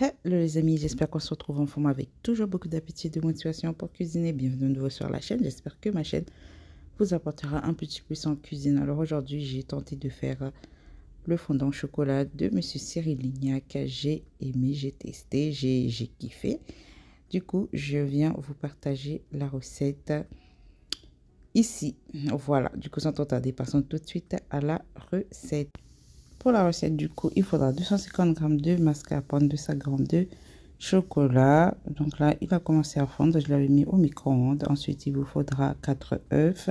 Hello les amis, j'espère qu'on se retrouve en forme avec toujours beaucoup d'appétit et de motivation pour cuisiner. Bienvenue de nouveau sur la chaîne, j'espère que ma chaîne vous apportera un petit plus en cuisine. Alors aujourd'hui, j'ai tenté de faire le fondant au chocolat de Monsieur Cyril Lignac. J'ai aimé, j'ai testé, j'ai kiffé. Du coup, je viens vous partager la recette ici. Voilà, du coup sans trop tarder, passons tout de suite à la recette. Pour la recette, du coup, il faudra 250 g de mascarpone, 200 g de chocolat. Donc là, il a commencé à fondre. Je l'avais mis au micro-ondes. Ensuite, il vous faudra 4 œufs,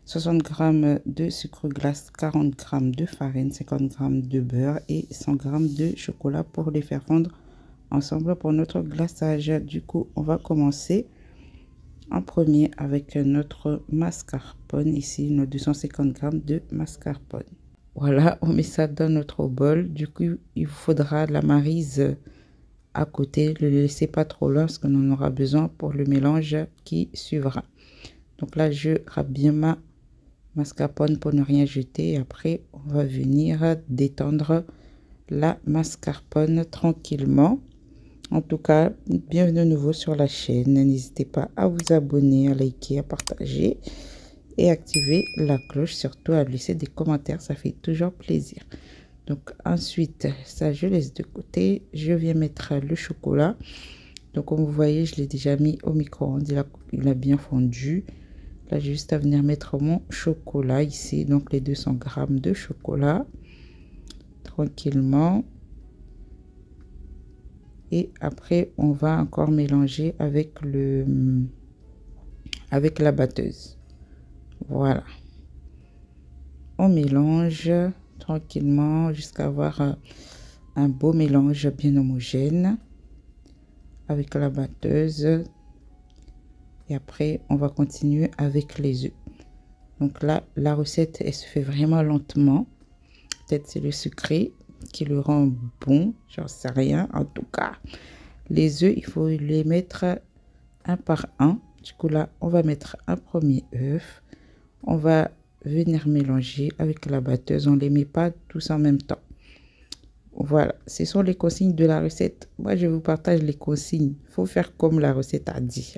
60 g de sucre glace, 40 g de farine, 50 g de beurre et 100 g de chocolat pour les faire fondre ensemble pour notre glaçage. Du coup, on va commencer en premier avec notre mascarpone. Ici, nos 250 g de mascarpone. Voilà, on met ça dans notre bol. Du coup, il vous faudra la maryse à côté. Ne le laissez pas trop loin parce qu'on en aura besoin pour le mélange qui suivra. Donc là, je râpe bien ma mascarpone pour ne rien jeter. Et après, on va venir détendre la mascarpone tranquillement. En tout cas, bienvenue de nouveau sur la chaîne. N'hésitez pas à vous abonner, à liker, à partager. Et activer la cloche, surtout à laisser des commentaires, ça fait toujours plaisir. Donc ensuite, ça je laisse de côté. Je viens mettre le chocolat. Donc comme vous voyez, je l'ai déjà mis au micro-ondes, il a bien fondu. Là j'ai juste à venir mettre mon chocolat ici, donc les 200 g de chocolat tranquillement. Et après on va encore mélanger avec la batteuse. Voilà, on mélange tranquillement jusqu'à avoir un beau mélange bien homogène avec la batteuse. Et après, on va continuer avec les œufs. Donc là, la recette, elle se fait vraiment lentement. Peut-être c'est le sucré qui le rend bon, j'en sais rien. En tout cas, les œufs, il faut les mettre un par un. Du coup là, on va mettre un premier œuf. On va venir mélanger avec la batteuse. On ne les met pas tous en même temps. Voilà, ce sont les consignes de la recette. Moi, je vous partage les consignes. Il faut faire comme la recette a dit.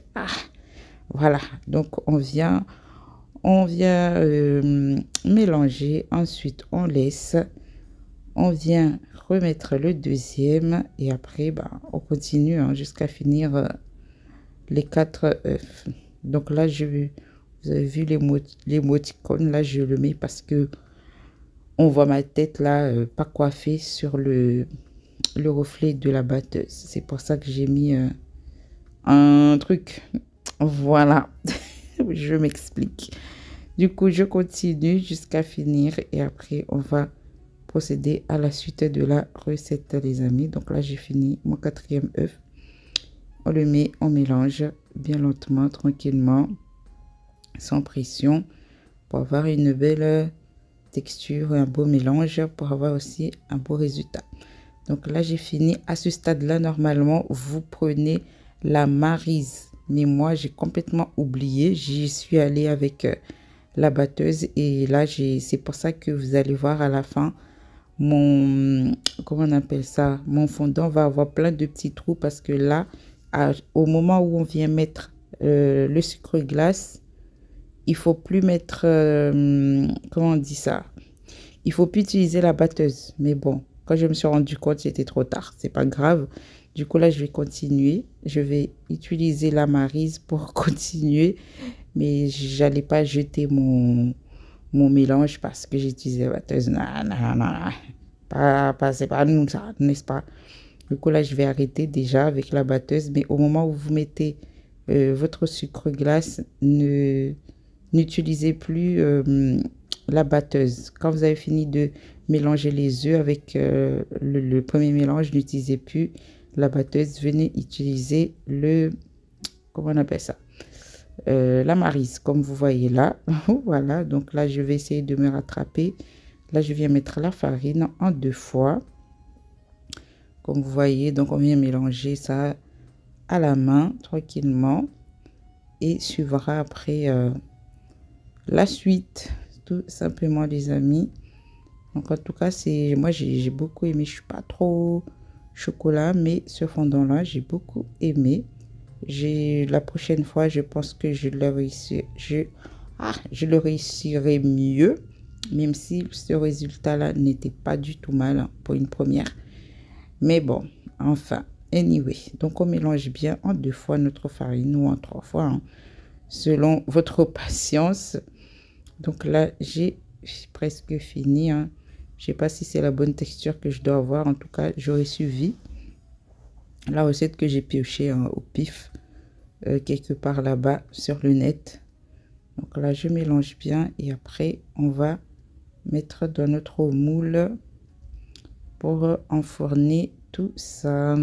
Voilà, donc on vient mélanger. Ensuite, on laisse. On vient remettre le deuxième. Et après, on continue jusqu'à finir les 4 œufs. Donc là, vous avez vu l'émoticône. Là, je le mets parce que on voit ma tête là, pas coiffée sur le reflet de la batteuse. C'est pour ça que j'ai mis un truc. Voilà, je m'explique. Du coup, je continue jusqu'à finir et après, on va procéder à la suite de la recette, les amis. Donc là, j'ai fini mon 4e œuf. On le met, on mélange bien lentement, tranquillement, sans pression, pour avoir une belle texture, un beau mélange, pour avoir aussi un beau résultat. Donc là, j'ai fini. À ce stade-là, normalement, vous prenez la maryse. Mais moi, j'ai complètement oublié. J'y suis allée avec la batteuse. Et là, c'est pour ça que vous allez voir à la fin, comment on appelle ça? Mon fondant va avoir plein de petits trous parce que là, au moment où on vient mettre le sucre glace, il faut plus mettre, comment on dit ça? Il faut plus utiliser la batteuse. Mais bon, quand je me suis rendu compte, c'était trop tard. C'est pas grave. Du coup, là, je vais continuer. Je vais utiliser la maryse pour continuer. Mais j'allais pas jeter mon mélange parce que j'ai utilisé la batteuse. Non, non, non. C'est pas nous, ça, n'est-ce pas? Du coup, là, je vais arrêter déjà avec la batteuse. Mais au moment où vous mettez votre sucre glace, n'utilisez plus la batteuse. Quand vous avez fini de mélanger les œufs avec le premier mélange, n'utilisez plus la batteuse. Venez utiliser comment on appelle ça? La maryse, comme vous voyez là. Voilà, donc là, je vais essayer de me rattraper. Là, je viens mettre la farine en 2 fois. Comme vous voyez, donc on vient mélanger ça à la main, tranquillement. Et suivra après la suite, tout simplement, les amis. Donc en tout cas, moi j'ai beaucoup aimé. Je suis pas trop chocolat, mais ce fondant-là, j'ai beaucoup aimé. La prochaine fois, je pense que je le réussirai mieux, même si ce résultat-là n'était pas du tout mal hein, pour une première. Mais bon, enfin, anyway. Donc, on mélange bien en 2 fois notre farine ou en 3 fois, hein, selon votre patience. Donc là, j'ai presque fini. Hein. Je sais pas si c'est la bonne texture que je dois avoir. En tout cas, j'aurais suivi la recette que j'ai piochée hein, au pif, quelque part là-bas sur le net. Donc là, je mélange bien et après, on va mettre dans notre moule pour enfourner tout ça.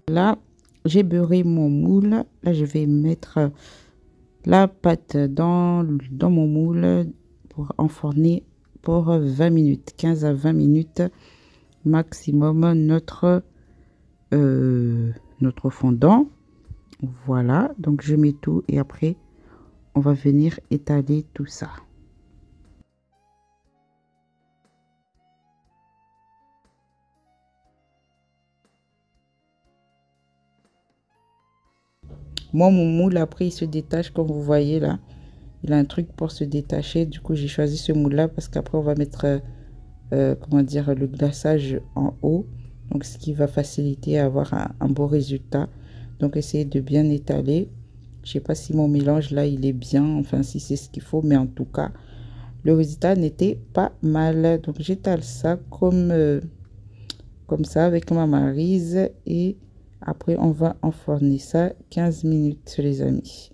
Là, j'ai beurré mon moule. Là, je vais mettre la pâte dans mon moule pour enfourner pour 20 minutes, 15 à 20 minutes maximum notre fondant. Voilà, donc je mets tout et après on va venir étaler tout ça. Moi, mon moule, après, il se détache, comme vous voyez là. Il a un truc pour se détacher. Du coup, j'ai choisi ce moule-là parce qu'après, on va mettre, comment dire, le glaçage en haut. Donc, ce qui va faciliter à avoir un beau résultat. Donc, essayez de bien étaler. Je sais pas si mon mélange là, il est bien. Enfin, si c'est ce qu'il faut. Mais en tout cas, le résultat n'était pas mal. Donc, j'étale ça comme ça avec ma maryse et après on va enfourner ça 15 minutes les amis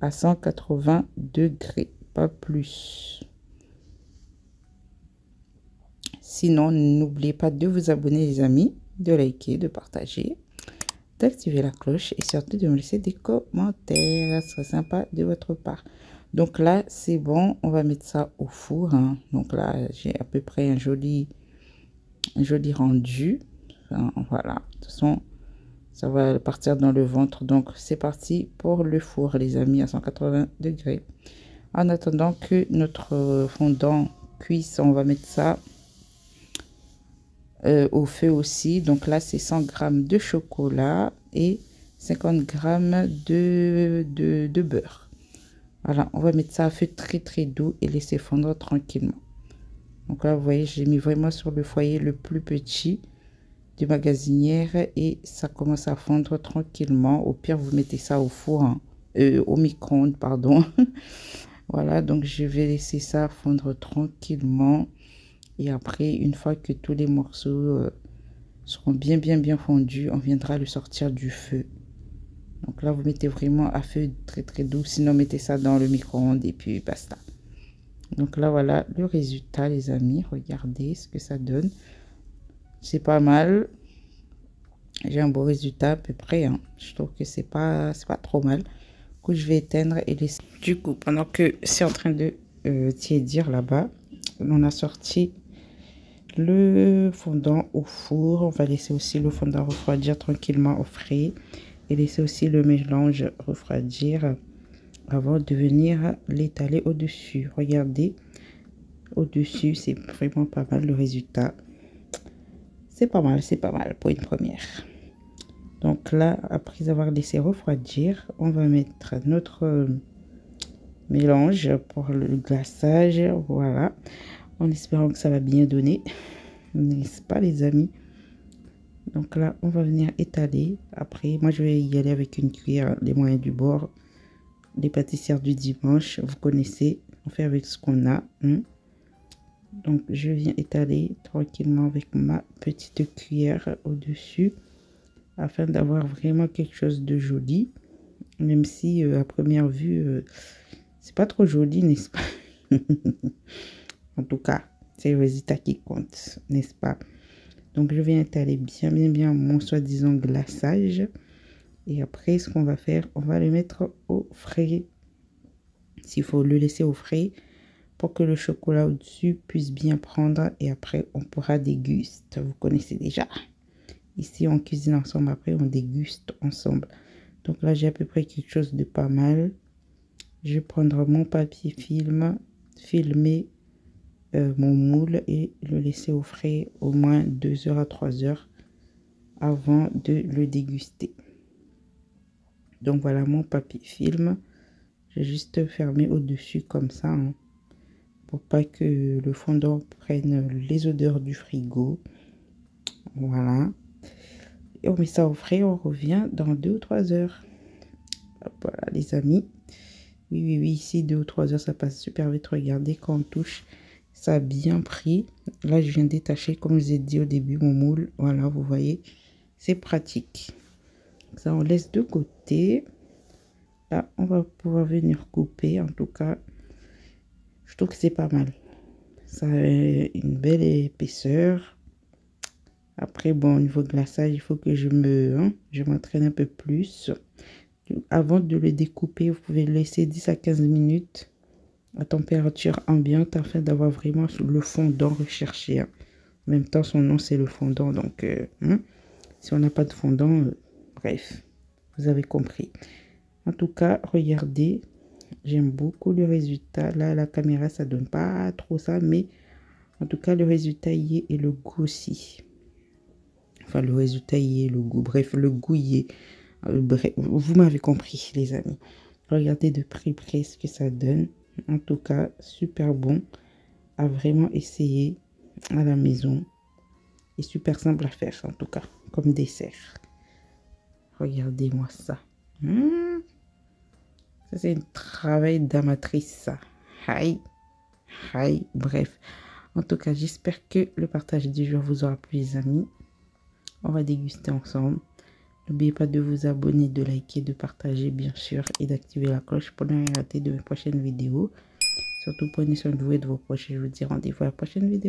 à 180 degrés, pas plus. Sinon, n'oubliez pas de vous abonner les amis, de liker, de partager, d'activer la cloche et surtout de me laisser des commentaires, ce serait sympa de votre part. Donc là c'est bon, on va mettre ça au four hein. Donc là j'ai à peu près un joli rendu. Enfin, voilà, de toute façon ça va partir dans le ventre. Donc c'est parti pour le four les amis à 180 degrés. En attendant que notre fondant cuisse, on va mettre ça au feu aussi. Donc là c'est 100 g de chocolat et 50 g de beurre. Voilà, on va mettre ça à feu très doux et laisser fondre tranquillement. Donc là vous voyez, j'ai mis vraiment sur le foyer le plus petit du magasinière et ça commence à fondre tranquillement. Au pire, vous mettez ça au four, hein, au micro-ondes, pardon. Voilà, donc je vais laisser ça fondre tranquillement. Et après, une fois que tous les morceaux seront bien fondus, on viendra le sortir du feu. Donc là, vous mettez vraiment à feu très doux. Sinon, mettez ça dans le micro-ondes et puis basta. Donc là, voilà le résultat, les amis. Regardez ce que ça donne. C'est pas mal. J'ai un beau résultat à peu près. Hein. Je trouve que c'est pas trop mal. Du coup, je vais éteindre et laisser. Du coup, pendant que c'est en train de tiédir là-bas, on a sorti le fondant au four. On va laisser aussi le fondant refroidir tranquillement au frais. Et laisser aussi le mélange refroidir avant de venir l'étaler au-dessus. Regardez, au-dessus, c'est vraiment pas mal le résultat. C'est pas mal pour une première. Donc là, après avoir laissé refroidir, on va mettre notre mélange pour le glaçage. Voilà, en espérant que ça va bien donner, n'est-ce pas les amis? Donc là, on va venir étaler. Après, moi je vais y aller avec une cuillère, les moyens du bord. Les pâtissières du dimanche, vous connaissez, on fait avec ce qu'on a. Hein? Donc je viens étaler tranquillement avec ma petite cuillère au-dessus afin d'avoir vraiment quelque chose de joli, même si à première vue c'est pas trop joli, n'est-ce pas? En tout cas, c'est le résultat qui compte, n'est-ce pas? Donc je viens étaler bien mon soi-disant glaçage et après ce qu'on va faire, on va le mettre au frais. S'il faut le laisser au frais pour que le chocolat au-dessus puisse bien prendre et après on pourra déguster. Vous connaissez déjà. Ici on cuisine ensemble, après on déguste ensemble. Donc là j'ai à peu près quelque chose de pas mal. Je vais prendre mon papier film, filmer mon moule et le laisser au frais au moins 2 heures à 3 heures avant de le déguster. Donc voilà mon papier film. J'ai juste fermé au-dessus comme ça, hein, pour pas que le fondant prenne les odeurs du frigo. Voilà. Et on met ça au frais, on revient dans 2 ou 3 heures. Voilà les amis. Oui, ici 2 ou 3 heures, ça passe super vite. Regardez quand on touche, ça a bien pris. Là, je viens de détacher, comme je vous ai dit au début, mon moule. Voilà, vous voyez, c'est pratique. Ça, on laisse de côté. Là, on va pouvoir venir couper. En tout cas, je trouve que c'est pas mal. Ça a une belle épaisseur. Après, bon, au niveau glaçage, il faut que je m'entraîne un peu plus. Avant de le découper, vous pouvez le laisser 10 à 15 minutes à température ambiante afin d'avoir vraiment le fondant recherché. En même temps, son nom, c'est le fondant. Donc, si on n'a pas de fondant, bref, vous avez compris. En tout cas, regardez, j'aime beaucoup le résultat. Là, la caméra, ça donne pas trop ça, mais en tout cas, le résultat y est et le goût aussi. Enfin, le résultat y est, le goût. Bref, le goût y est. Bref, vous m'avez compris, les amis. Regardez de près ce que ça donne. En tout cas, super bon à vraiment essayer à la maison. Et super simple à faire, en tout cas, comme dessert. Regardez-moi ça. Ça, c'est un travail d'amatrice, ça. Aïe. Bref. En tout cas, j'espère que le partage du jour vous aura plu, les amis. On va déguster ensemble. N'oubliez pas de vous abonner, de liker, de partager, bien sûr, et d'activer la cloche pour ne rien rater de mes prochaines vidéos. Surtout, prenez soin de vous et de vos proches. Je vous dis rendez-vous à la prochaine vidéo.